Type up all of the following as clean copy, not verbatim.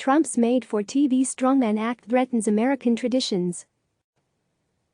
Trump's made-for-TV strongman act threatens American traditions.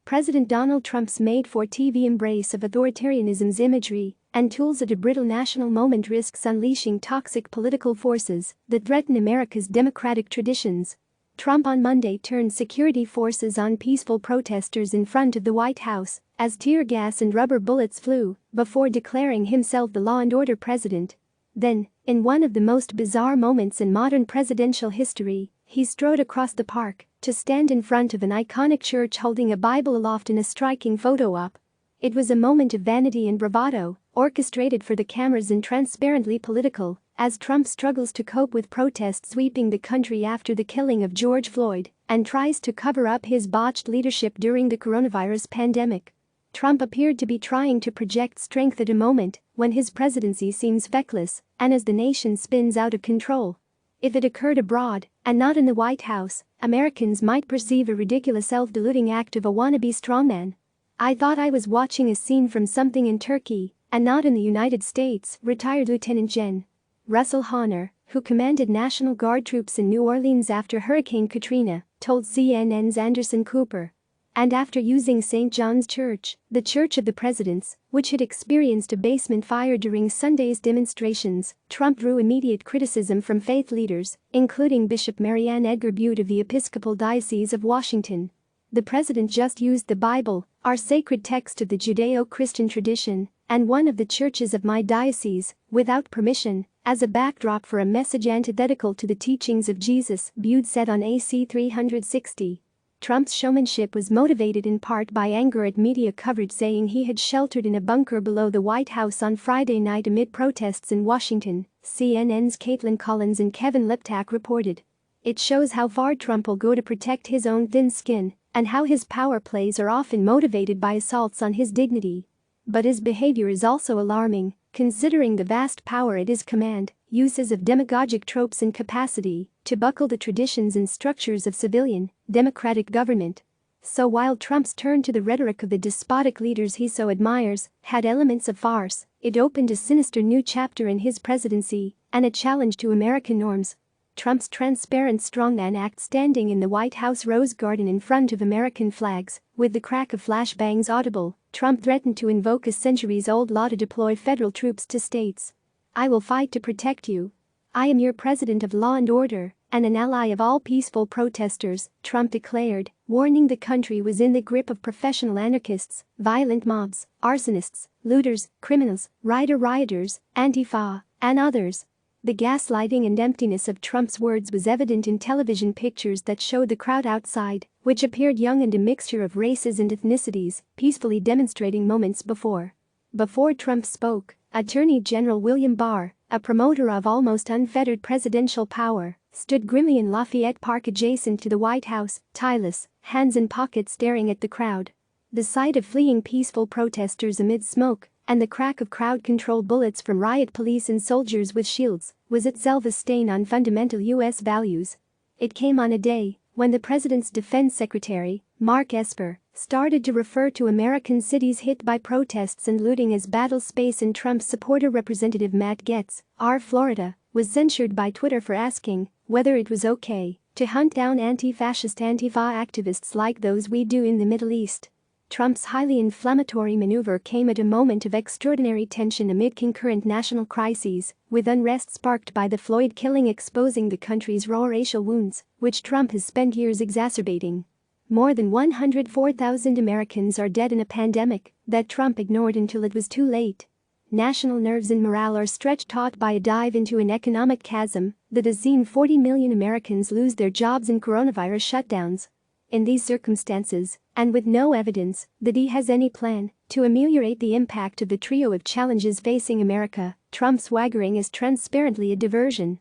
President Donald Trump's made-for-TV embrace of authoritarianism's imagery and tools at a brittle national moment risks unleashing toxic political forces that threaten America's democratic traditions. Trump on Monday turned security forces on peaceful protesters in front of the White House as tear gas and rubber bullets flew before declaring himself the law and order president. Then, in one of the most bizarre moments in modern presidential history, he strode across the park to stand in front of an iconic church holding a Bible aloft in a striking photo op. It was a moment of vanity and bravado, orchestrated for the cameras and transparently political, as Trump struggles to cope with protests sweeping the country after the killing of George Floyd and tries to cover up his botched leadership during the coronavirus pandemic. Trump appeared to be trying to project strength at a moment when his presidency seems feckless and as the nation spins out of control. If it occurred abroad and not in the White House, Americans might perceive a ridiculous self-deluding act of a wannabe strongman. "I thought I was watching a scene from something in Turkey and not in the United States," retired Lieutenant Gen. Russell Honor, who commanded National Guard troops in New Orleans after Hurricane Katrina, told CNN's Anderson Cooper. And after using St. John's Church, the Church of the Presidents, which had experienced a basement fire during Sunday's demonstrations, Trump drew immediate criticism from faith leaders, including Bishop Marianne Edgar Butte of the Episcopal Diocese of Washington. "The president just used the Bible, our sacred text of the Judeo-Christian tradition, and one of the churches of my diocese, without permission, as a backdrop for a message antithetical to the teachings of Jesus," Butte said on AC 360. Trump's showmanship was motivated in part by anger at media coverage saying he had sheltered in a bunker below the White House on Friday night amid protests in Washington, CNN's Caitlin Collins and Kevin Liptak reported. It shows how far Trump will go to protect his own thin skin and how his power plays are often motivated by assaults on his dignity. But his behavior is also alarming, considering the vast power at his command, uses of demagogic tropes and capacity to buckle the traditions and structures of civilian, democratic government. So while Trump's turn to the rhetoric of the despotic leaders he so admires had elements of farce, it opened a sinister new chapter in his presidency and a challenge to American norms. Trump's transparent strongman act standing in the White House Rose Garden in front of American flags, with the crack of flashbangs audible, Trump threatened to invoke a centuries-old law to deploy federal troops to states. "I will fight to protect you. I am your president of law and order and an ally of all peaceful protesters," Trump declared, warning the country was in the grip of professional anarchists, violent mobs, arsonists, looters, criminals, rioters, Antifa, and others. The gaslighting and emptiness of Trump's words was evident in television pictures that showed the crowd outside, which appeared young and a mixture of races and ethnicities, peacefully demonstrating moments before. Before Trump spoke, Attorney General William Barr, a promoter of almost unfettered presidential power, stood grimly in Lafayette Park adjacent to the White House, tie-less, hands in pockets staring at the crowd. The sight of fleeing peaceful protesters amid smoke and the crack of crowd-control bullets from riot police and soldiers with shields was itself a stain on fundamental U.S. values. It came on a day when the president's defense secretary, Mark Esper, started to refer to American cities hit by protests and looting as battle space, and Trump's supporter Representative Matt Gaetz, R. Florida, was censured by Twitter for asking whether it was okay to hunt down anti-fascist Antifa activists like those we do in the Middle East. Trump's highly inflammatory maneuver came at a moment of extraordinary tension amid concurrent national crises, with unrest sparked by the Floyd killing exposing the country's raw racial wounds, which Trump has spent years exacerbating. More than 104,000 Americans are dead in a pandemic that Trump ignored until it was too late. National nerves and morale are stretched taut by a dive into an economic chasm that has seen 40 million Americans lose their jobs in coronavirus shutdowns. In these circumstances, and with no evidence that he has any plan to ameliorate the impact of the trio of challenges facing America, Trump's swaggering is transparently a diversion.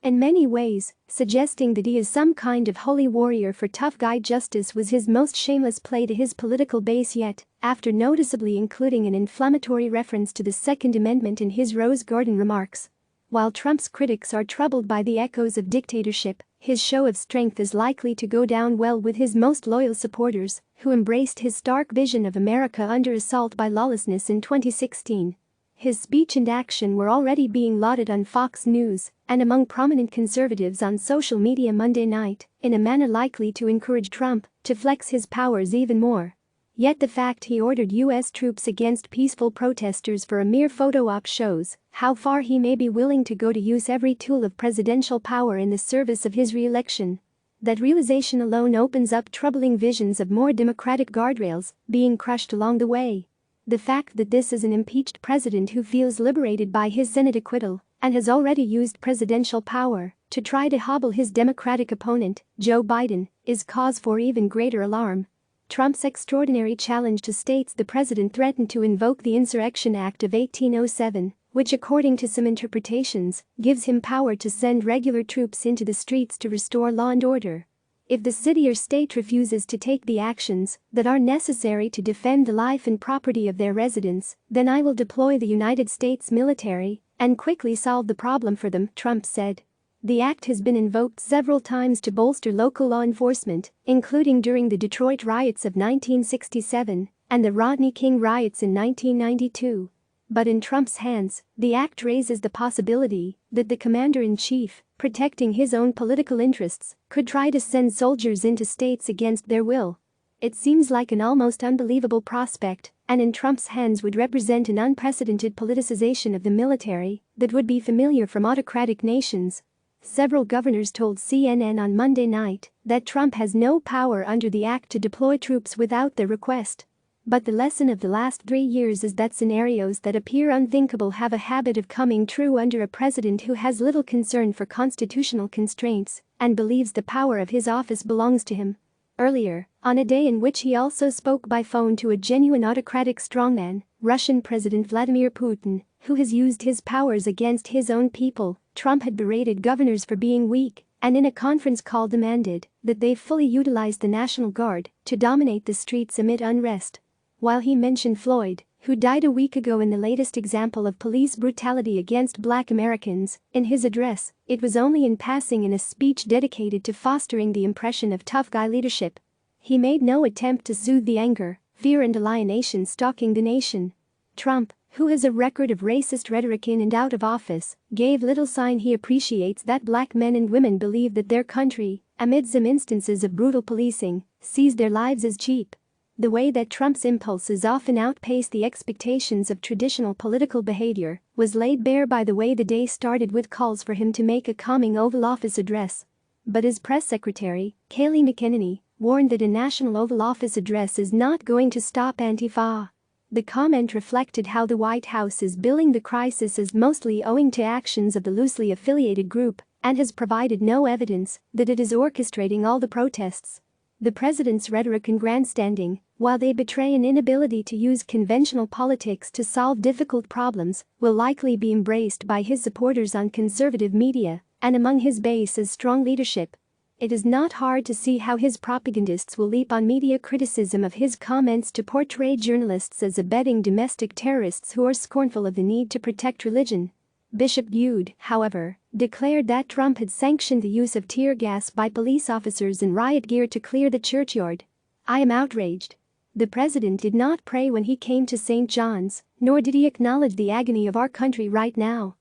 In many ways, suggesting that he is some kind of holy warrior for tough guy justice was his most shameless play to his political base yet, after noticeably including an inflammatory reference to the Second Amendment in his Rose Garden remarks. While Trump's critics are troubled by the echoes of dictatorship, his show of strength is likely to go down well with his most loyal supporters, who embraced his stark vision of America under assault by lawlessness in 2016. His speech and action were already being lauded on Fox News, and among prominent conservatives on social media Monday night, in a manner likely to encourage Trump to flex his powers even more. Yet the fact he ordered U.S. troops against peaceful protesters for a mere photo op shows how far he may be willing to go to use every tool of presidential power in the service of his re-election. That realization alone opens up troubling visions of more democratic guardrails being crushed along the way. The fact that this is an impeached president who feels liberated by his Senate acquittal and has already used presidential power to try to hobble his Democratic opponent, Joe Biden, is cause for even greater alarm. Trump's extraordinary challenge to states. The president threatened to invoke the Insurrection Act of 1807, which according to some interpretations, gives him power to send regular troops into the streets to restore law and order. If the city or state refuses to take the actions that are necessary to defend the life and property of their residents, then I will deploy the United States military and quickly solve the problem for them, Trump said. The act has been invoked several times to bolster local law enforcement, including during the Detroit riots of 1967 and the Rodney King riots in 1992. But in Trump's hands, the act raises the possibility that the commander-in-chief, protecting his own political interests, could try to send soldiers into states against their will. It seems like an almost unbelievable prospect, and in Trump's hands would represent an unprecedented politicization of the military that would be familiar from autocratic nations. Several governors told CNN on Monday night that Trump has no power under the act to deploy troops without their request. But the lesson of the last 3 years is that scenarios that appear unthinkable have a habit of coming true under a president who has little concern for constitutional constraints and believes the power of his office belongs to him. Earlier, on a day in which he also spoke by phone to a genuine autocratic strongman, Russian President Vladimir Putin, who has used his powers against his own people, Trump had berated governors for being weak and in a conference call demanded that they fully utilize the National Guard to dominate the streets amid unrest. While he mentioned Floyd, who died a week ago in the latest example of police brutality against Black Americans, in his address, it was only in passing in a speech dedicated to fostering the impression of tough guy leadership. He made no attempt to soothe the anger, fear and alienation stalking the nation. Trump, who has a record of racist rhetoric in and out of office, gave little sign he appreciates that Black men and women believe that their country, amid some instances of brutal policing, sees their lives as cheap. The way that Trump's impulses often outpace the expectations of traditional political behavior was laid bare by the way the day started with calls for him to make a calming Oval Office address. But his press secretary, Kayleigh McEnany, warned that a national Oval Office address is not going to stop Antifa. The comment reflected how the White House is billing the crisis as mostly owing to actions of the loosely affiliated group and has provided no evidence that it is orchestrating all the protests. The president's rhetoric and grandstanding, while they betray an inability to use conventional politics to solve difficult problems, will likely be embraced by his supporters on conservative media and among his base as strong leadership. It is not hard to see how his propagandists will leap on media criticism of his comments to portray journalists as abetting domestic terrorists who are scornful of the need to protect religion. Bishop Bude, however, declared that Trump had sanctioned the use of tear gas by police officers in riot gear to clear the churchyard. I am outraged. The president did not pray when he came to St. John's, nor did he acknowledge the agony of our country right now.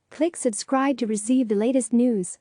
Click subscribe to receive the latest news.